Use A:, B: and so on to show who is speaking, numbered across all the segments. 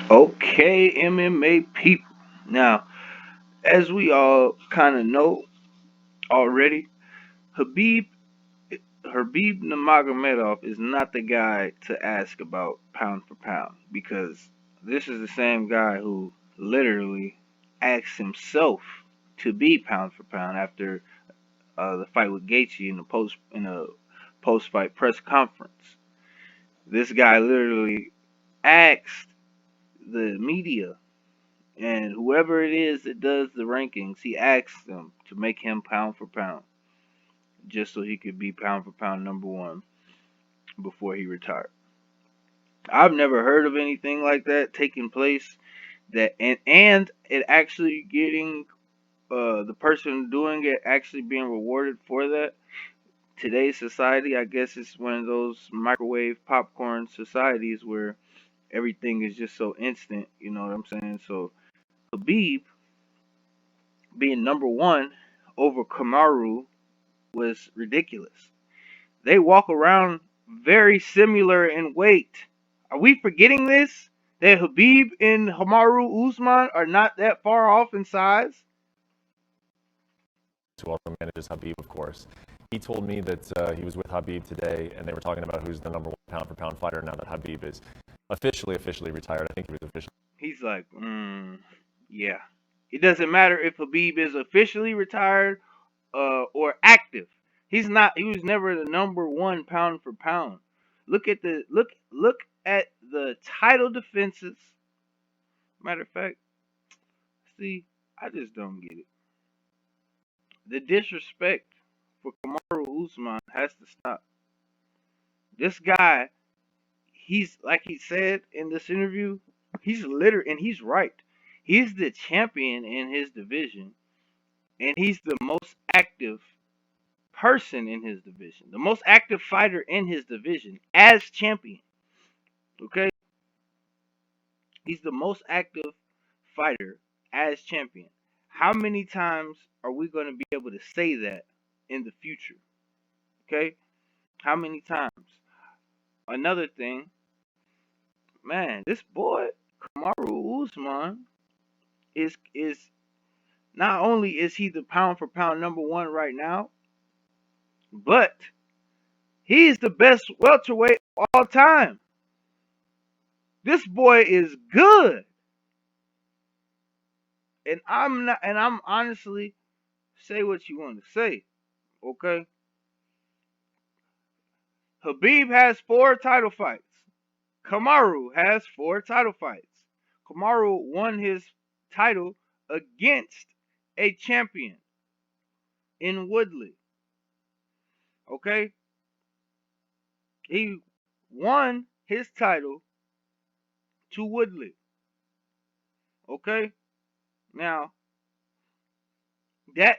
A: Okay, MMA people. Now, as we all kind of know already, Habib Habib Nurmagomedov is not the guy to ask about pound for pound because this is the same guy who literally asked himself to be pound for pound after the fight with Gaethje in a post fight press conference. This guy literally asked the media and whoever it is that does the rankings, he asks them to make him pound for pound, just so he could be pound for pound number one before he retired. I've never heard of anything like that taking place. And it actually getting the person doing it actually being rewarded for that. Today's society, I guess, it's one of those microwave popcorn societies where everything is just so instant. You know what I'm saying? So Habib being number one over Kamaru was ridiculous. They walk around very similar in weight. Are we forgetting this? That Habib and Kamaru Usman are not that far off in size?
B: who also manages Habib, of course. He told me that he was with Habib today, and they were talking about who's the number one pound for pound fighter now that Habib is officially retired. I think he was officially.
A: He's like, yeah. It doesn't matter if Habib is officially retired or active. He's not. He was never the number one pound for pound. Look at the title defenses. Matter of fact, see, I just don't get it. The disrespect for Kamaru Usman has to stop. This guy, he's like he said in this interview, and he's right. He's the champion in his division, and he's the most active person in his division, the most active fighter in his division as champion. Okay, he's the most active fighter as champion. How many times are we going to be able to say that in the future? Okay, how many times? Another thing, man, this boy Kamaru Usman is not only is he the pound for pound number one right now, but he is the best welterweight of all time. This boy is good, and I'm not, and I'm honestly say what you want to say, okay? Habib has four title fights. Kamaru has four title fights. Kamaru won his title against a champion in Woodley. Okay? He won his title to Woodley. Okay? Now, that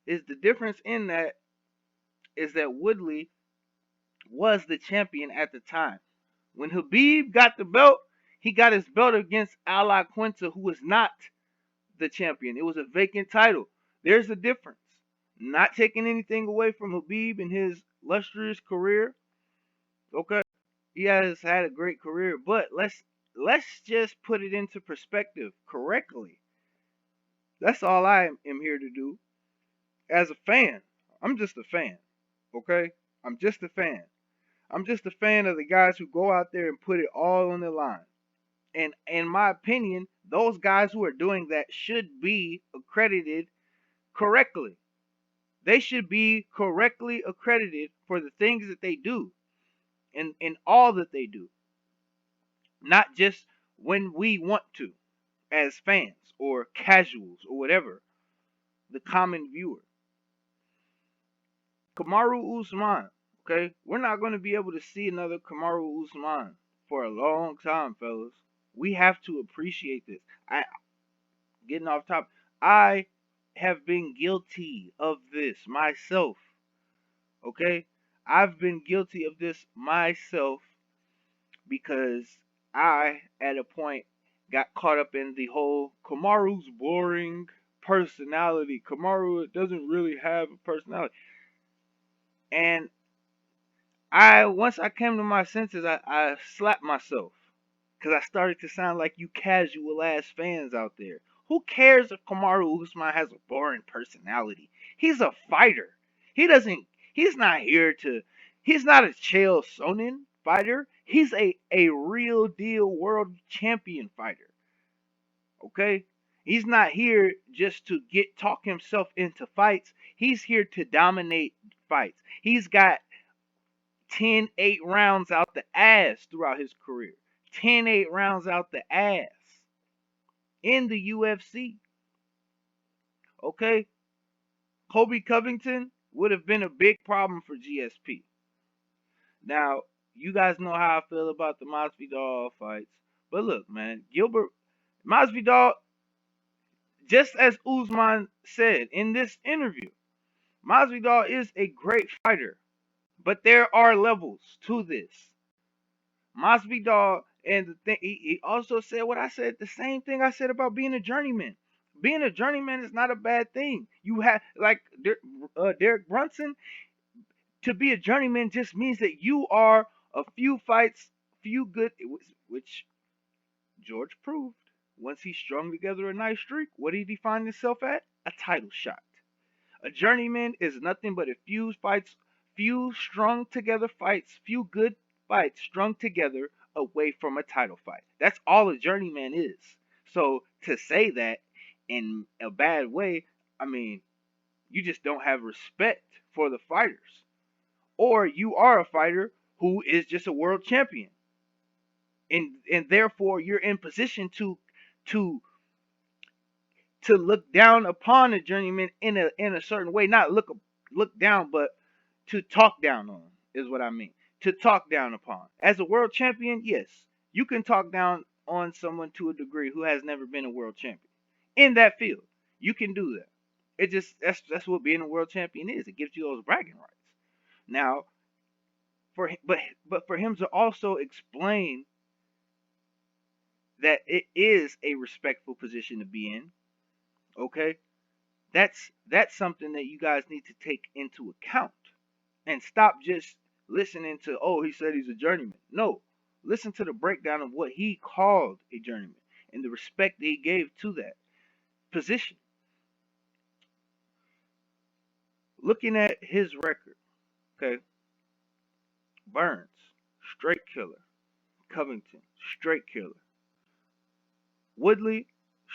A: is the difference in that is that Woodley was the champion at the time. When Habib got the belt, he got his belt against Ala Quinta, who was not the champion. It was a vacant title. There's a difference. Not taking anything away from Habib and his lustrous career. Okay, he has had a great career, but let's just put it into perspective correctly. That's all I am here to do. As a fan, I'm just a fan. Okay, I'm just a fan. I'm just a fan of the guys who go out there and put it all on the line. And in my opinion, those guys who are doing that should be accredited correctly. They should be correctly accredited for the things that they do and all that they do, not just when we want to as fans or casuals or whatever, the common viewer. Kamaru Usman, okay? We're not going to be able to see another Kamaru Usman for a long time, fellas. We have to appreciate this. I getting off top. I have been guilty of this myself. Okay? I've been guilty of this myself because I, at a point, got caught up in the whole Kamaru's boring personality. Kamaru doesn't really have a personality. And once I came to my senses, I slapped myself. Because I started to sound like you casual ass fans out there. Who cares if Kamaru Usman has a boring personality? He's a fighter. He doesn't. He's not here to. He's not a Chael Sonnen fighter. He's a real deal world champion fighter. Okay. He's not here just to get talk himself into fights. He's here to dominate fights. He's got 10-8 rounds out the ass throughout his career. 10-8 rounds out the ass in the UFC. Okay? Kobe Covington would have been a big problem for GSP. Now, you guys know how I feel about the Masvidal fights. But look, man, Gilbert Masvidal, just as Usman said in this interview, Masvidal is a great fighter, but there are levels to this. Masvidal, and the thing he also said what I said, the same thing I said about being a journeyman. Being a journeyman is not a bad thing. You have like Derek Brunson. To be a journeyman just means that you are a few fights, few good, which George proved. Once he strung together a nice streak, what did he find himself at? A title shot. A journeyman is nothing but a few fights, few strung together fights, few good fights strung together away from a title fight. That's all a journeyman is. So to say that in a bad way, I mean, you just don't have respect for the fighters. Or you are a fighter who is just a world champion. And therefore you're in position to to look down upon a journeyman in a certain way, not look down, but to talk down on is what I mean. To talk down upon. As a world champion, yes, you can talk down on someone to a degree who has never been a world champion in that field. You can do that. It just that's what being a world champion is. It gives you those bragging rights. Now, but for him to also explain that it is a respectful position to be in, okay? That's something that you guys need to take into account and stop just listening to, oh, he said he's a journeyman. No, listen to the breakdown of what he called a journeyman and the respect that he gave to that position. Looking at his record, okay, Burns, straight killer. Covington, straight killer. Woodley,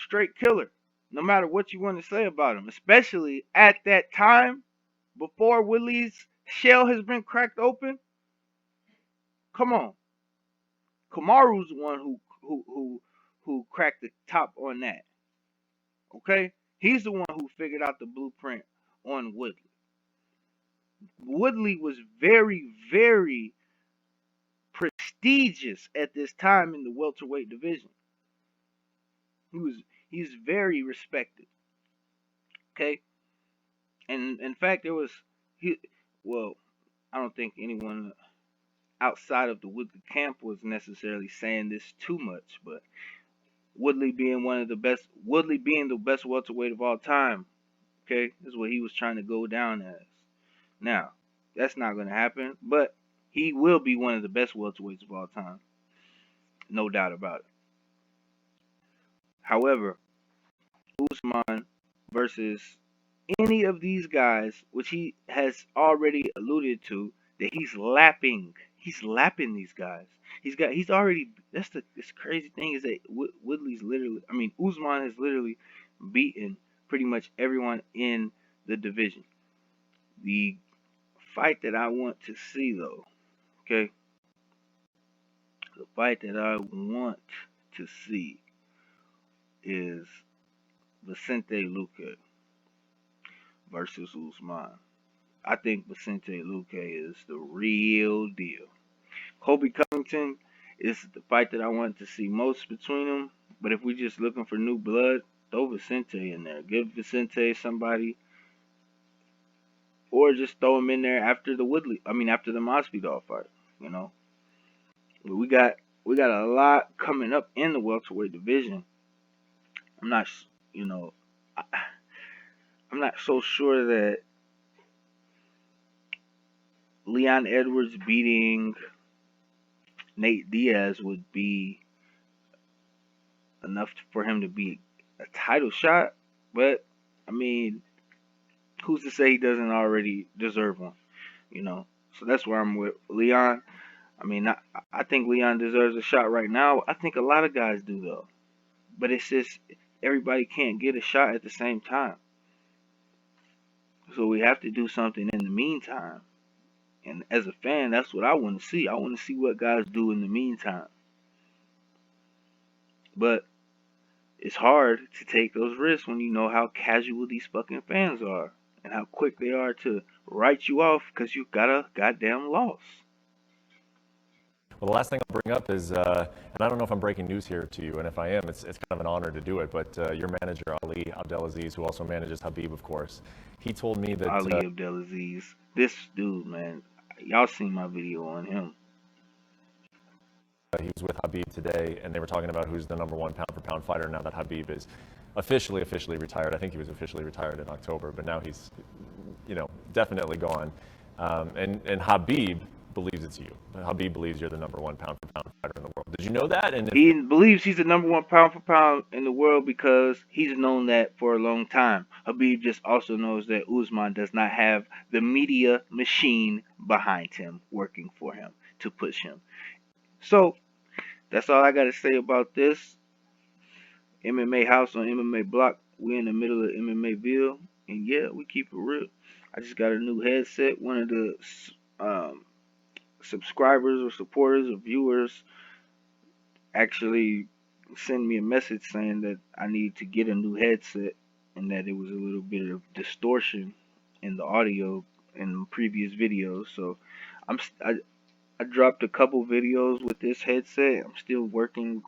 A: straight killer. No matter what you want to say about him, especially at that time before Woodley's shell has been cracked open. Come on, Kamaru's the one who cracked the top on that. Okay, he's the one who figured out the blueprint on Woodley. Woodley was very prestigious at this time in the welterweight division. He's very respected. Okay, and in fact there was he well I don't think anyone outside of the Woodley camp was necessarily saying this too much, but Woodley being the best welterweight of all time, okay, is what he was trying to go down as. Now, that's not going to happen, but he will be one of the best welterweights of all time, no doubt about it. However, Usman versus any of these guys, which he has already alluded to, that he's lapping these guys. He's already. That's the this crazy thing is that Woodley's literally. I mean, Usman has literally beaten pretty much everyone in the division. The fight that I want to see, though, okay, the fight that I want to see is Vicente Luque versus Usman. I think Vicente Luque is the real deal. Kobe Covington is the fight that I want to see most between them. But if we're just looking for new blood, throw Vicente in there. Give Vicente somebody, or just throw him in there after the after the Masvidal fight. You know, we got a lot coming up in the welterweight division. I'm not, you know, I'm not so sure that Leon Edwards beating Nate Diaz would be enough for him to be a title shot, but I mean, who's to say he doesn't already deserve one? You know, so that's where I'm with Leon. I mean, I think Leon deserves a shot right now. I think a lot of guys do though, but it's just everybody can't get a shot at the same time. So we have to do something in the meantime. And as a fan, that's what I want to see. I want to see what guys do in the meantime. But it's hard to take those risks when you know how casual these fucking fans are and how quick they are to write you off because you got a goddamn loss.
B: Well, the last thing I'll bring up is, and I don't know if I'm breaking news here to you, and if I am, it's kind of an honor to do it, but your manager, Ali Abdelaziz, who also manages Habib, of course, he told me that
A: Ali Abdelaziz, this dude, man, y'all seen my video on him.
B: he was with Habib today, and they were talking about who's the number one pound for pound fighter now that Habib is officially retired. I think he was officially retired in October, but now he's, definitely gone. And Habib believes it's you. Habib believes you're the number one pound for pound fighter in the world. Did you know that? And
A: He believes he's the number one pound for pound in the world because he's known that for a long time. Habib just also knows that Usman does not have the media machine behind him working for him to push him. So that's all I got to say about this. MMA House on MMA Block. We're in the middle of MMAville, and yeah, we keep it real. I just got a new headset. One of the um, subscribers or supporters or viewers actually sent me a message saying that I need to get a new headset and that it was a little bit of distortion in the audio in previous videos. So I dropped a couple videos with this headset. I'm still working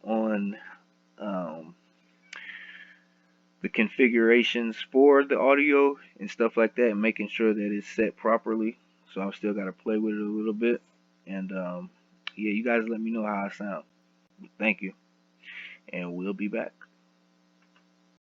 A: on um, the configurations for the audio and stuff like that, and making sure that it's set properly. So I've still got to play with it a little bit. And yeah, you guys let me know how I sound. Thank you, and we'll be back.